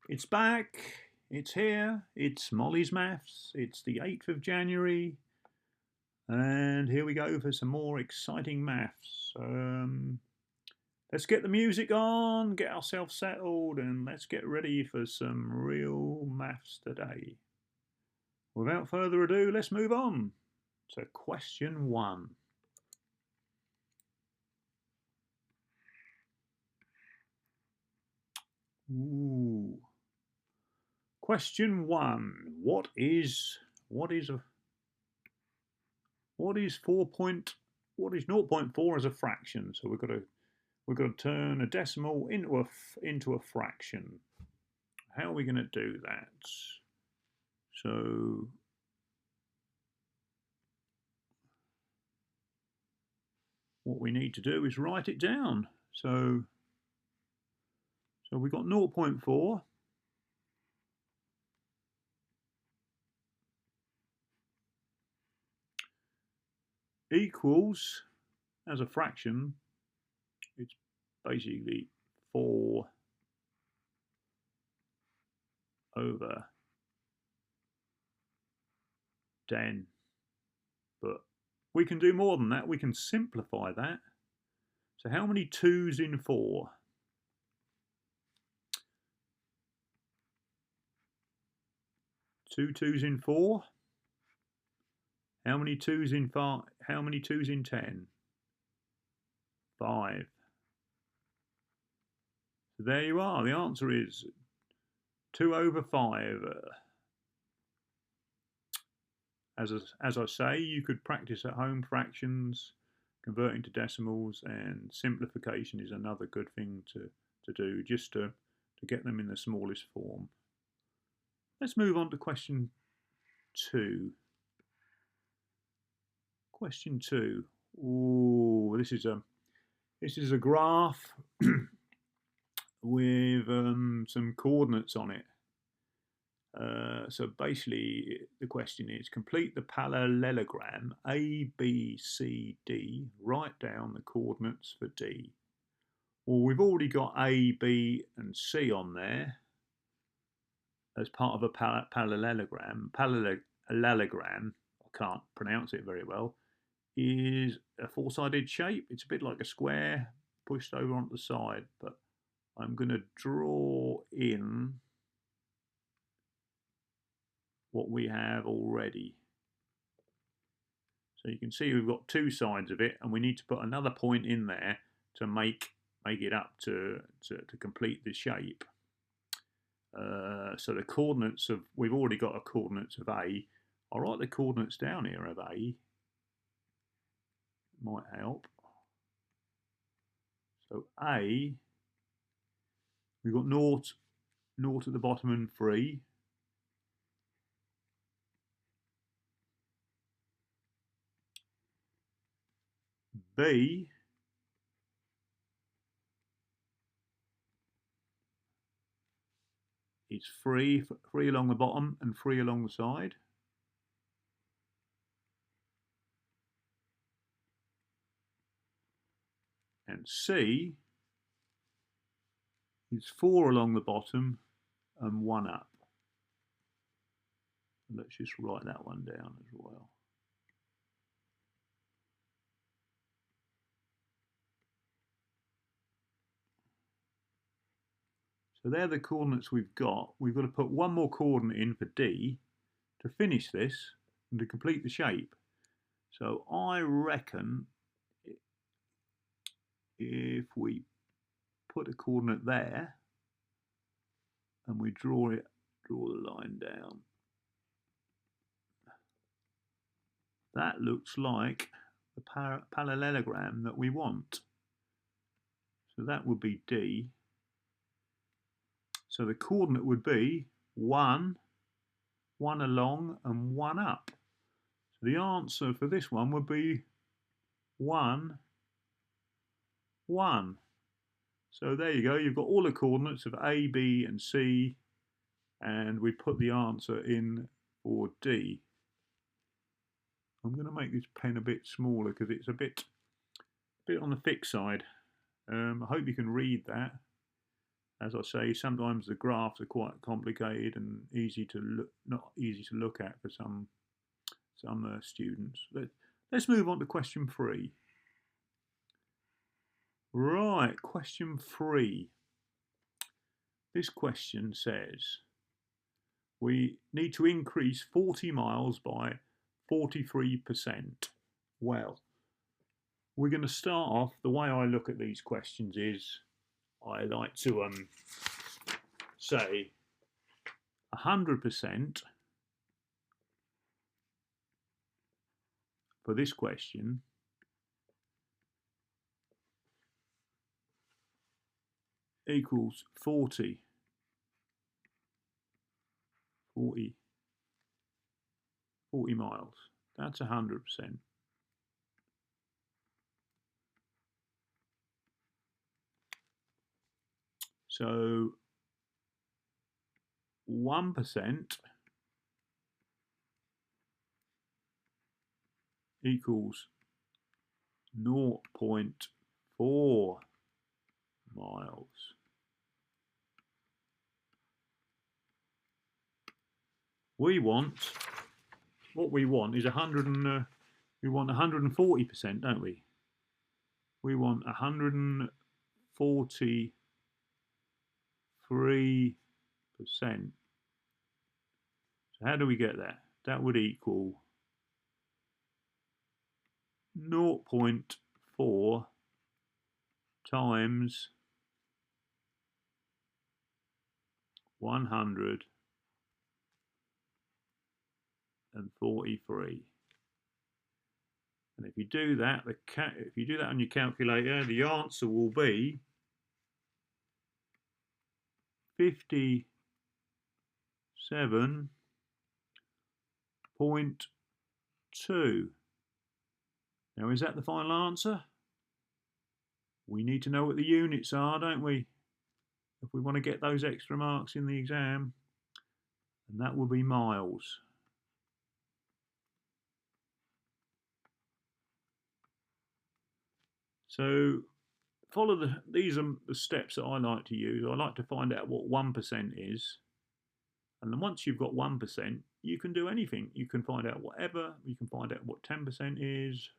It's back. It's here. It's Molly's Maths. It's the 8th of January. And here we go for some more exciting maths. Let's get the music on, get ourselves settled, and let's get ready for some real maths today. Without further ado, let's move on to question 1. Ooh. Question 1. What is 0 point 0.4 as a fraction? So we've got to turn a decimal into a fraction. How are we going to do that? So what we need to do is write it down. So we've got 0.4 equals, as a fraction, it's basically 4 over 10. But we can do more than that. We can simplify that. So how many 2's in 4? 2 2's in 4. How many 2's in 5? How many 2's in 10? 5. So there you are. The answer is 2 over 5. As I say, you could practice at home fractions, converting to decimals, and simplification is another good thing to do, just to get them in the smallest form. Let's move on to question 2. Question 2. Ooh, this is a graph with some coordinates on it. So basically, the question is, complete the parallelogram A, B, C, D. Write down the coordinates for D. Well, we've already got A, B, and C on there as part of a parallelogram. Parallelogram, I can't pronounce it very well, is a four-sided shape. It's a bit like a square pushed over onto the side, but I'm going to draw in what we have already. So you can see we've got two sides of it, and we need to put another point in there to make it up to complete the shape. So the coordinates of, we've already got a coordinates of A. I'll write the coordinates down here of A. Might help. So A, we've got naught at the bottom and 3. B is 3 along the bottom and 3 along the side. And C is 4 along the bottom and 1 up. Let's just write that one down as well. So they're the coordinates we've got. We've got to put one more coordinate in for D to finish this and to complete the shape. So I reckon if we put a coordinate there and we draw the line down, that looks like the parallelogram that we want. So that would be D. So the coordinate would be 1 along and 1 up. So the answer for this one would be 1 1. So there you go, you've got all the coordinates of A, B and C, and we put the answer in for D. I'm going to make this pen a bit smaller because it's a bit on the thick side. I hope you can read that. As I say, sometimes the graphs are quite complicated and not easy to look at for some students. Let's move on to question 3. Right, question 3. This question says we need to increase 40 miles by 43%. Well, we're going to start off, the way I look at these questions is I like to say 100% for this question equals 40 miles. That's 100%. So 1% equals 0.4 miles. What we want is 140%, don't we? We want 143%. So how do we get that? That would equal 0.4 times 143. And if you do that, on your calculator, the answer will be 57.2. Now, is that the final answer? We need to know what the units are, don't we? If we want to get those extra marks in the exam. And that will be miles. So these are the steps that I like to use. I like to find out what 1% is. And then once you've got 1%, you can do anything. You can find out whatever. You can find out what 10% is,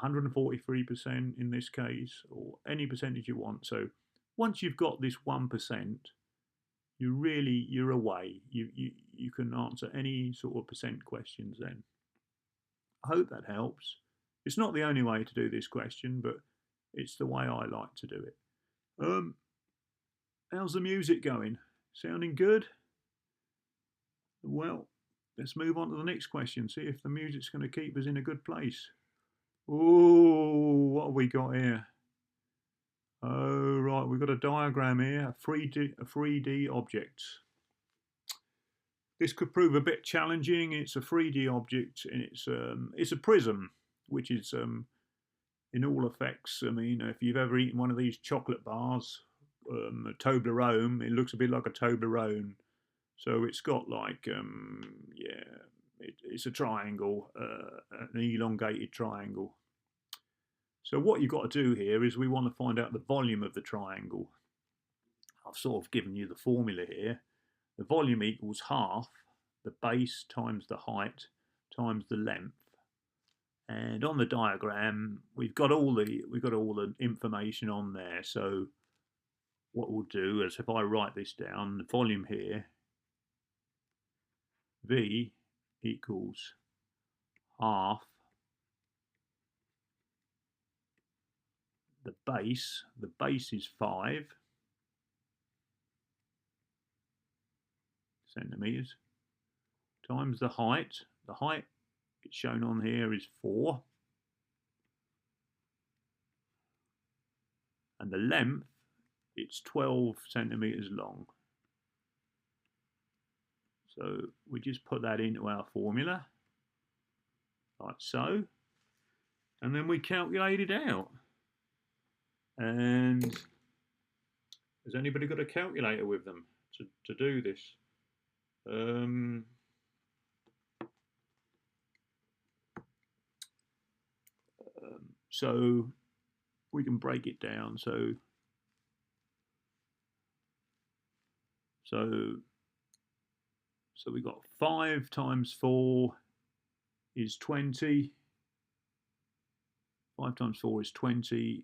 143% in this case, or any percentage you want. So once you've got this 1%, you're away. You can answer any sort of percent questions then. I hope that helps. It's not the only way to do this question, but it's the way I like to do it. How's the music going? Sounding good? Well, let's move on to the next question. See if the music's going to keep us in a good place. Oh, what have we got here? Oh, right, we've got a diagram here, a 3D object. This could prove a bit challenging. It's a 3D object, and it's a prism, which is in all effects. I mean, if you've ever eaten one of these chocolate bars, a Toblerone, it looks a bit like a Toblerone. So it's got like, it's a triangle, an elongated triangle. So what you've got to do here is we want to find out the volume of the triangle. I've sort of given you the formula here. The volume equals half the base times the height times the length. And on the diagram, we've got all the information on there. So what we'll do is, if I write this down, the volume here, V equals half the base is 5 centimeters, times the height. The height it's shown on here is 4. And the length, it's 12 centimeters long. So we just put that into our formula, like so. And then we calculate it out. And has anybody got a calculator with them to do this? So we can break it down. So So we got 5 times 4 is 20. 5 times 4 is 20,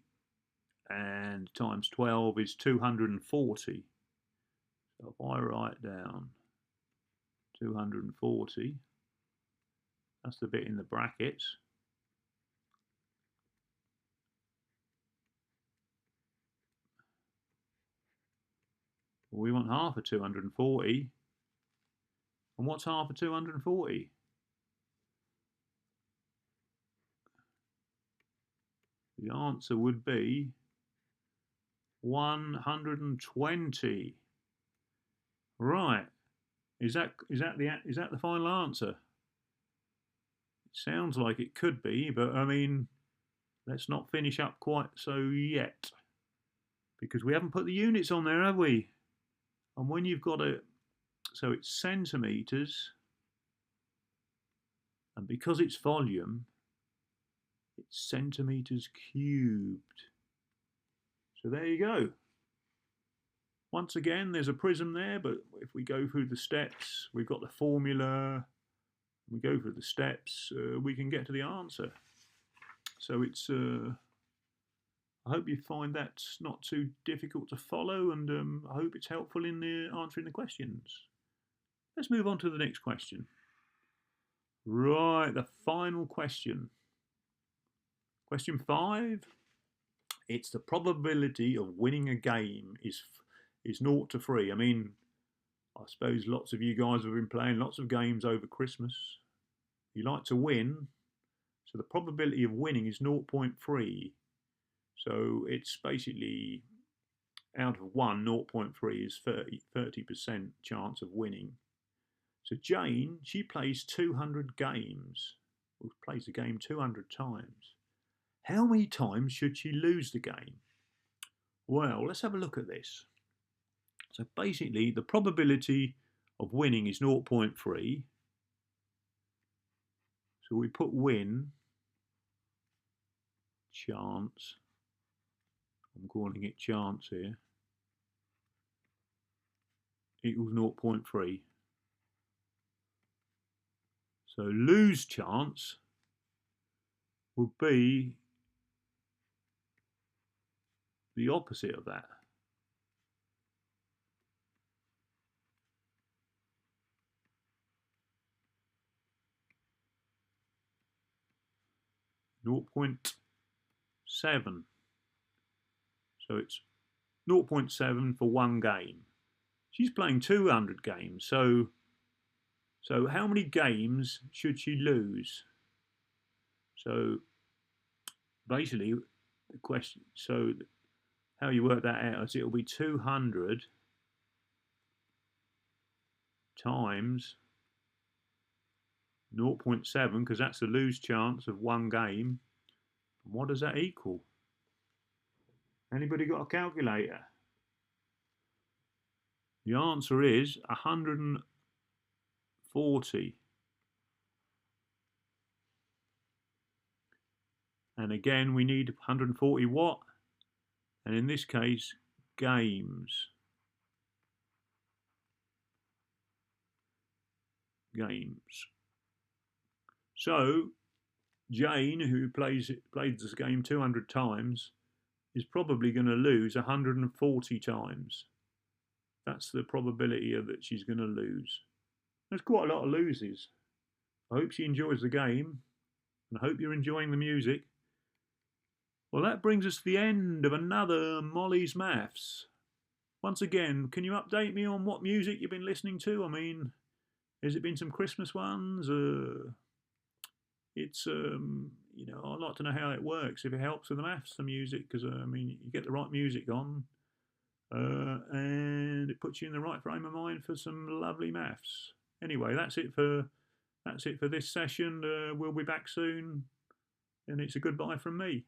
and times 12 is 240. So if I write down 240, that's the bit in the brackets. Well, we want half of 240. And what's half of 240? The answer would be 120. Right. Is that the final answer? It sounds like it could be, but I mean, let's not finish up quite so yet, because we haven't put the units on there, have we? And when you've got so it's centimeters, and because it's volume, it's centimeters cubed. So there you go. Once again, there's a prism there, but if we go through the steps, we've got the formula, we go through the steps, we can get to the answer. So it's, I hope you find that's not too difficult to follow, and I hope it's helpful in answering the questions. Let's move on to the next question. Right, the final question. Question 5. It's the probability of winning a game is 0 to 3. I mean, I suppose lots of you guys have been playing lots of games over Christmas. You like to win, so the probability of winning is 0.3. So it's basically out of 1, 0.3 is 30% chance of winning. So Jane, she plays 200 games, or plays the game 200 times. How many times should she lose the game? Well, let's have a look at this. So basically, the probability of winning is 0.3. So we put win, chance, I'm calling it chance here, equals 0.3. So lose chance would be the opposite of that. .7. So it's 0.7 for one game. She's playing 200 games. So how many games should she lose? So basically, the question, so how you work that out is it'll be 200 times 0.7, because that's the lose chance of one game. And what does that equal? Anybody got a calculator? The answer is 140. And again, we need 140 what? And in this case, games. So Jane, who played this game 200 times, is probably going to lose 140 times. That's the probability of that she's going to lose. There's quite a lot of loses. I hope she enjoys the game, and I hope you're enjoying the music. Well, that brings us to the end of another Molly's Maths. Once again, can you update me on what music you've been listening to? I mean, has it been some Christmas ones? It's, you know, I'd like to know how it works, if it helps with the maths, the music, because, I mean, you get the right music on, and it puts you in the right frame of mind for some lovely maths. Anyway, that's it for this session. We'll be back soon, and it's a goodbye from me.